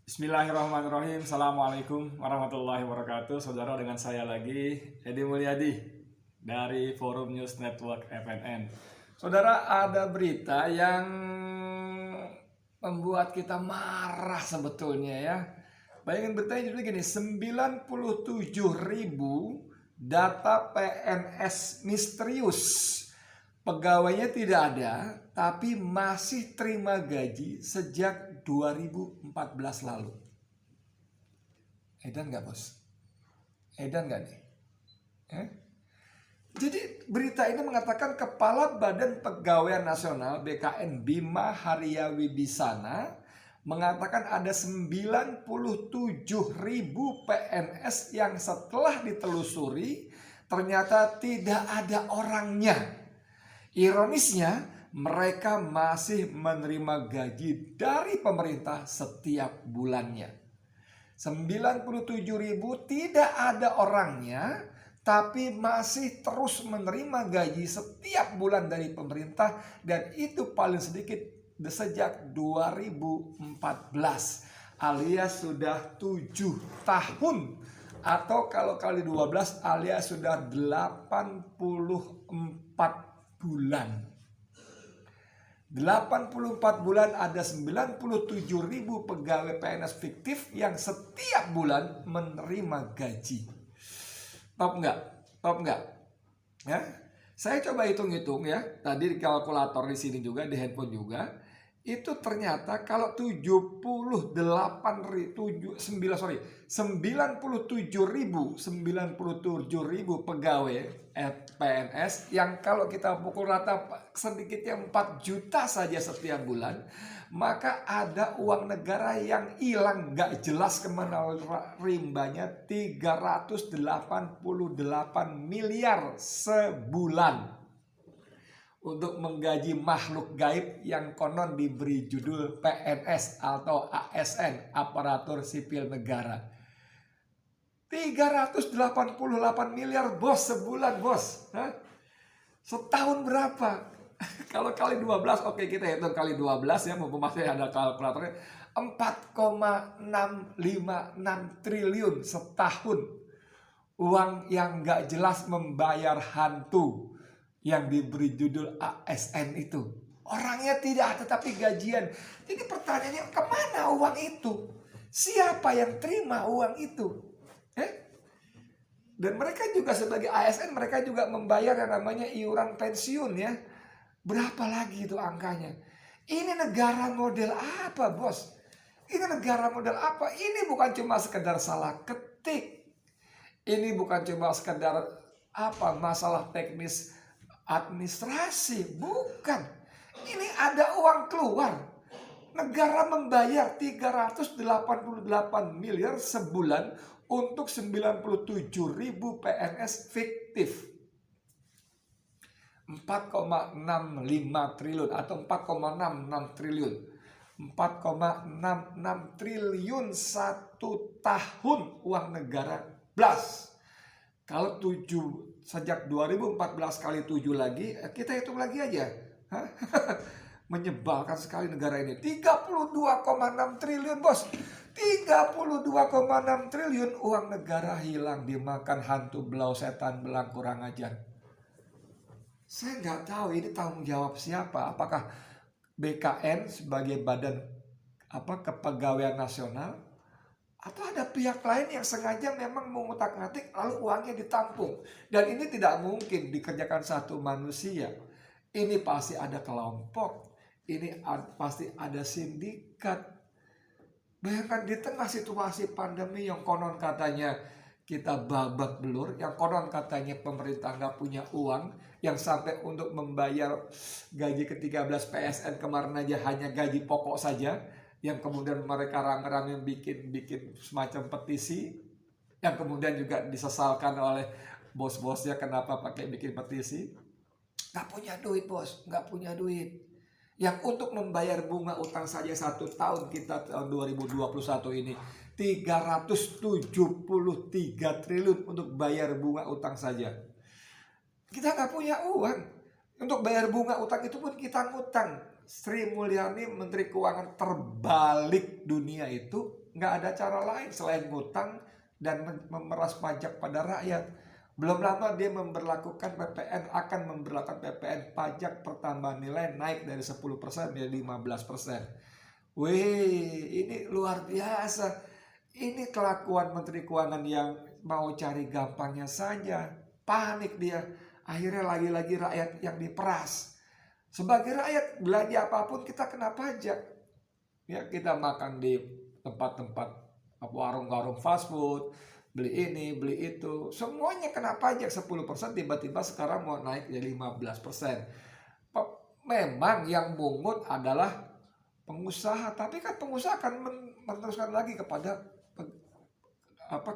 Bismillahirrahmanirrahim. Assalamualaikum warahmatullahi wabarakatuh. Saudara, dengan saya lagi Edi Mulyadi dari Forum News Network FNN. Saudara, ada berita yang membuat kita marah sebetulnya ya. Bayangin beritanya judulnya gini, 97.000 data PNS misterius. Pegawainya tidak ada, tapi masih terima gaji sejak 2014 lalu. Edan nggak, bos? Edan nggak nih? Jadi berita ini mengatakan Kepala Badan Pegawaian Nasional BKN Bima Haria Wibisana mengatakan ada 97.000 PNS yang setelah ditelusuri ternyata tidak ada orangnya. Ironisnya, mereka masih menerima gaji dari pemerintah setiap bulannya. 97.000 tidak ada orangnya, tapi masih terus menerima gaji setiap bulan dari pemerintah, dan itu paling sedikit sejak 2014, alias sudah 7 tahun. Atau kalau kali 12 alias sudah 84 bulan. 84 bulan ada 97.000 pegawai PNS fiktif yang setiap bulan menerima gaji. Top nggak? Top nggak? Ya, saya coba hitung-hitung ya. Tadi di kalkulator di sini juga, di handphone juga. Itu ternyata kalau 97.000 pegawai PNS yang kalau kita pukul rata sedikitnya 4 juta saja setiap bulan, maka ada uang negara yang hilang gak jelas kemana rimbanya, 388 miliar sebulan untuk menggaji makhluk gaib yang konon diberi judul PNS atau ASN, Aparatur Sipil Negara. 388 miliar, bos, sebulan, bos. Hah? Setahun berapa? Kalau kali 12, oke, kita hitung kali 12 ya, mumpung masih ada kalkulatornya. 4,656 triliun setahun. Uang yang gak jelas membayar hantu yang diberi judul ASN itu. Orangnya tidak ada tapi gajian. Jadi pertanyaannya, kemana uang itu? Siapa yang terima uang itu? Dan mereka juga sebagai ASN, mereka juga membayar yang namanya iuran pensiun ya. Berapa lagi itu angkanya? Ini negara model apa, bos? Ini negara model apa? Ini bukan cuma sekedar salah ketik. Ini bukan cuma sekedar masalah teknis administrasi, bukan. Ini ada uang keluar. Negara membayar 388 miliar sebulan untuk 97.000 PNS fiktif. 4,65 triliun atau 4,66 triliun. 4,66 triliun satu tahun uang negara blas. Kalau 7 sejak 2014 kali 7 lagi, kita hitung lagi aja. Menyebalkan sekali negara ini. 32,6 triliun, bos. 32,6 triliun uang negara hilang dimakan hantu belau setan belang kurang ajar. Saya nggak tahu ini tanggung jawab siapa. Apakah BKN sebagai badan kepegawaian nasional, atau ada pihak lain yang sengaja memang mengutak-atik lalu uangnya ditampung. Dan ini tidak mungkin dikerjakan satu manusia. Ini pasti ada kelompok. Ini pasti ada sindikat. Bayangkan di tengah situasi pandemi yang konon katanya kita babak belur, yang konon katanya pemerintah nggak punya uang, yang sampai untuk membayar gaji ke-13 PSN kemarin aja hanya gaji pokok saja, yang kemudian mereka rame-rame bikin semacam petisi, yang kemudian juga disesalkan oleh bos-bosnya kenapa pakai bikin petisi. Nggak punya duit, bos, nggak punya duit. Yang untuk membayar bunga utang saja 1 tahun kita tahun 2021 ini 373 triliun untuk bayar bunga utang saja. Kita nggak punya uang. Untuk bayar bunga utang itu pun kita ngutang. Sri Mulyani Menteri Keuangan terbalik dunia itu Nggak ada cara lain selain ngutang dan memeras pajak pada rakyat. Belum lama dia memberlakukan PPN, akan memberlakukan PPN pajak pertambahan nilai naik dari 10% menjadi 15%. Wih, ini luar biasa. Ini kelakuan Menteri Keuangan yang mau cari gampangnya saja. Panik dia. Akhirnya lagi-lagi rakyat yang diperas. Sebagai rakyat, belanja apapun kita kena pajak. Ya, kita makan di tempat-tempat warung-warung fast food, beli ini, beli itu, semuanya kena pajak 10%, tiba-tiba sekarang mau naik jadi 15%. Memang yang mungut adalah pengusaha, tapi kan pengusaha akan meneruskan lagi kepada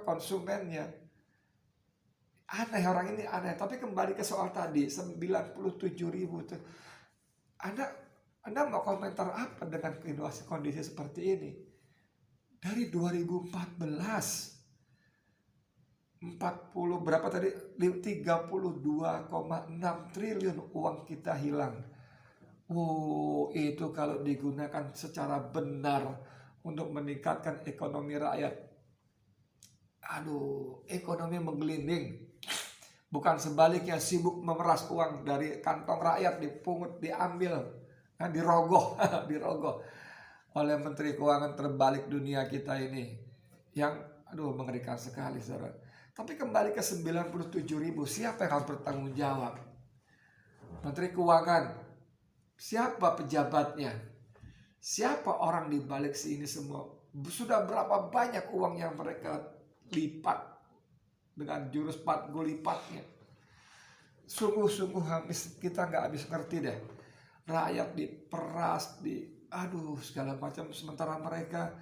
konsumennya. Aneh, orang ini aneh. Tapi kembali ke soal tadi 97.000 tuh. Anda mau komentar apa dengan kondisi seperti ini? Dari 2014 40 berapa tadi, 32,6 triliun uang kita hilang. Itu kalau digunakan secara benar untuk meningkatkan ekonomi rakyat, ekonomi menggelinding. Bukan sebaliknya, sibuk memeras uang dari kantong rakyat, dipungut, diambil, dirogoh dirogoh oleh Menteri Keuangan terbalik dunia kita ini, yang mengerikan sekali, saudara. Tapi kembali ke 97.000, siapa yang harus bertanggung jawab? Menteri Keuangan, siapa pejabatnya? Siapa orang di balik sini semua? Sudah berapa banyak uang yang mereka lipat dengan jurus 4 lipatnya? Sungguh-sungguh kita nggak habis ngerti deh. Rakyat diperas, segala macam, sementara mereka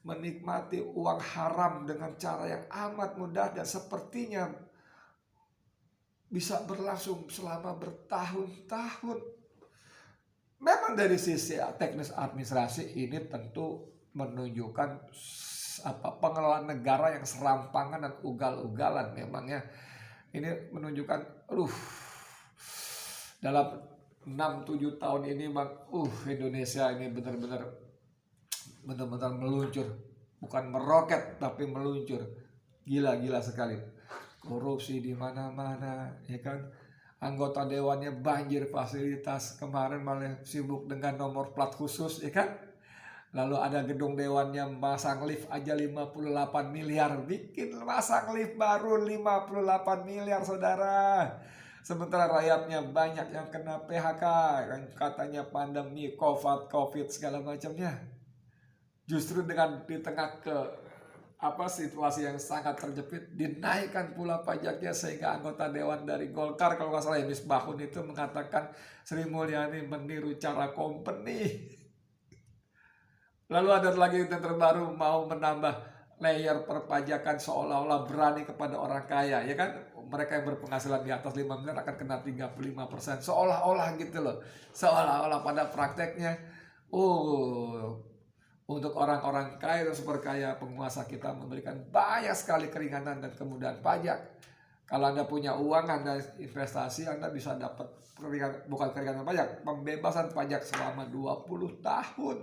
menikmati uang haram dengan cara yang amat mudah dan sepertinya bisa berlangsung selama bertahun-tahun. Memang dari sisi teknis administrasi ini tentu menunjukkan pengelolaan negara yang serampangan dan ugal-ugalan. Memangnya ini menunjukkan dalam 6-7 tahun ini Indonesia ini benar-benar meluncur, bukan meroket tapi meluncur, gila sekali. Korupsi di mana-mana, ya kan? Anggota dewannya banjir fasilitas, kemarin malah sibuk dengan nomor plat khusus, ya kan? Lalu ada gedung dewannya masang lift aja 58 miliar, bikin masang lift baru 58 miliar, saudara. Sementara rakyatnya banyak yang kena PHK, kan katanya pandemi, COVID segala macamnya. Justru dengan di tengah situasi yang sangat terjepit, dinaikkan pula pajaknya sehingga anggota dewan dari Golkar, kalau nggak salah Misbahun itu mengatakan Sri Mulyani meniru cara company. Lalu ada lagi yang terbaru, mau menambah layer perpajakan seolah-olah berani kepada orang kaya, ya kan? Mereka yang berpenghasilan di atas 5 miliar akan kena 35%, seolah-olah gitu loh. Seolah-olah pada prakteknya untuk orang-orang kaya dan super kaya, penguasa kita memberikan banyak sekali keringanan dan kemudahan pajak. Kalau Anda punya uang, Anda investasi, Anda bisa dapat bukan keringanan pajak, pembebasan pajak selama 20 tahun.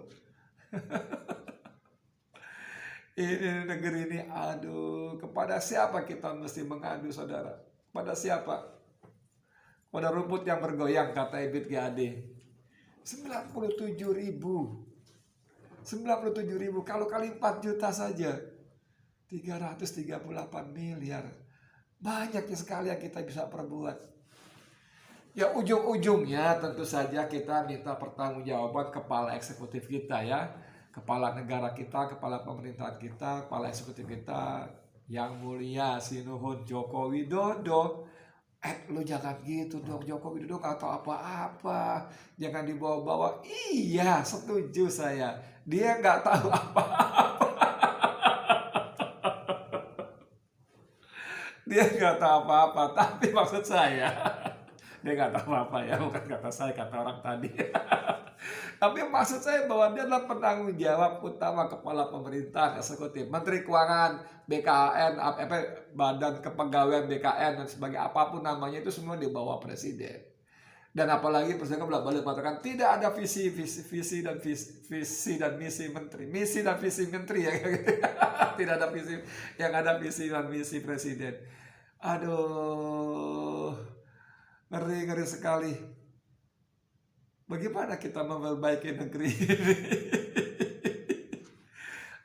Ini negeri ini, kepada siapa kita mesti mengadu, saudara? Pada siapa? Pada rumput yang bergoyang, kata Ebit GAD. 97.000, kalau kali 4 juta saja 338 miliar. Banyaknya sekali yang kita bisa perbuat. Ya, ujung-ujungnya tentu saja kita minta pertanggungjawaban kepala eksekutif kita, ya. Kepala negara kita, kepala pemerintahan kita, kepala eksekutif kita, Yang Mulia Sinuhun Joko Widodo. Lu jangan gitu dong, Joko Widodo gak tahu apa-apa, jangan dibawa-bawa. Iya, setuju saya, dia gak tahu apa-apa. Dia gak tahu apa-apa, tapi maksud saya dia gak tahu apa-apa, ya, bukan kata saya, kata orang tadi. Tapi maksud saya bahwa dia adalah penanggung jawab utama kepala pemerintahan eksekutif, Menteri Keuangan, BKN, Badan Kepegawaian BKN dan sebagai apapun namanya, itu semua di bawah presiden. Dan apalagi Presiden bolak-balik mengatakan tidak ada visi dan misi menteri, ya. Tidak ada visi, yang ada visi dan misi presiden. Aduh, ngeri sekali. Bagaimana kita memperbaiki negeri ini?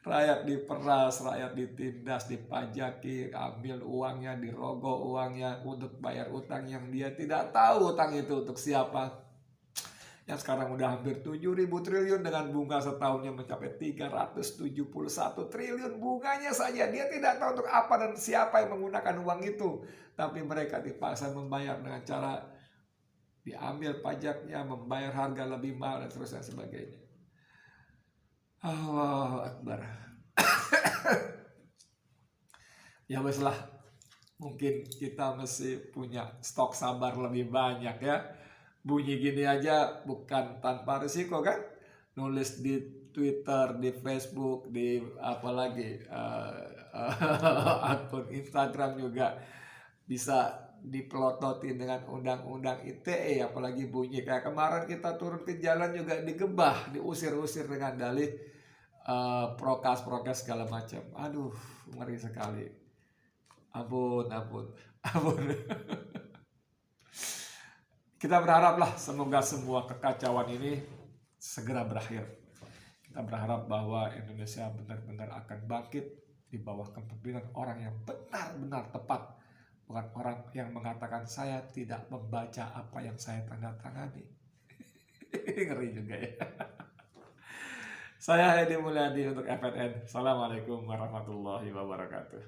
Rakyat diperas, rakyat ditindas, dipajaki, ambil uangnya, dirogoh uangnya untuk bayar utang yang dia tidak tahu utang itu untuk siapa. Yang sekarang udah hampir 7.000 triliun dengan bunga setahunnya mencapai 371 triliun bunganya saja. Dia tidak tahu untuk apa dan siapa yang menggunakan uang itu. Tapi mereka dipaksa membayar dengan cara diambil pajaknya, membayar harga lebih mahal dan seterusnya sebagainya. Allahu Akbar. Ya wes lah, mungkin kita mesti punya stok sabar lebih banyak ya. Bunyi gini aja bukan tanpa risiko kan? Nulis di Twitter, di Facebook, di apalagi akun Instagram juga bisa dipelototin dengan undang-undang ITE, apalagi bunyi kayak kemarin kita turun ke jalan juga digebah, diusir-usir dengan dalih prokes segala macam. Aduh, ngeri sekali. Ampun. Kita berharaplah semoga semua kekacauan ini segera berakhir. Kita berharap bahwa Indonesia benar-benar akan bangkit di bawah kepemimpinan orang yang benar-benar tepat. Bukan orang yang mengatakan saya tidak membaca apa yang saya tanda tangani. Ngeri juga ya. Saya Hedi Mulyadi untuk FNN. Assalamualaikum warahmatullahi wabarakatuh.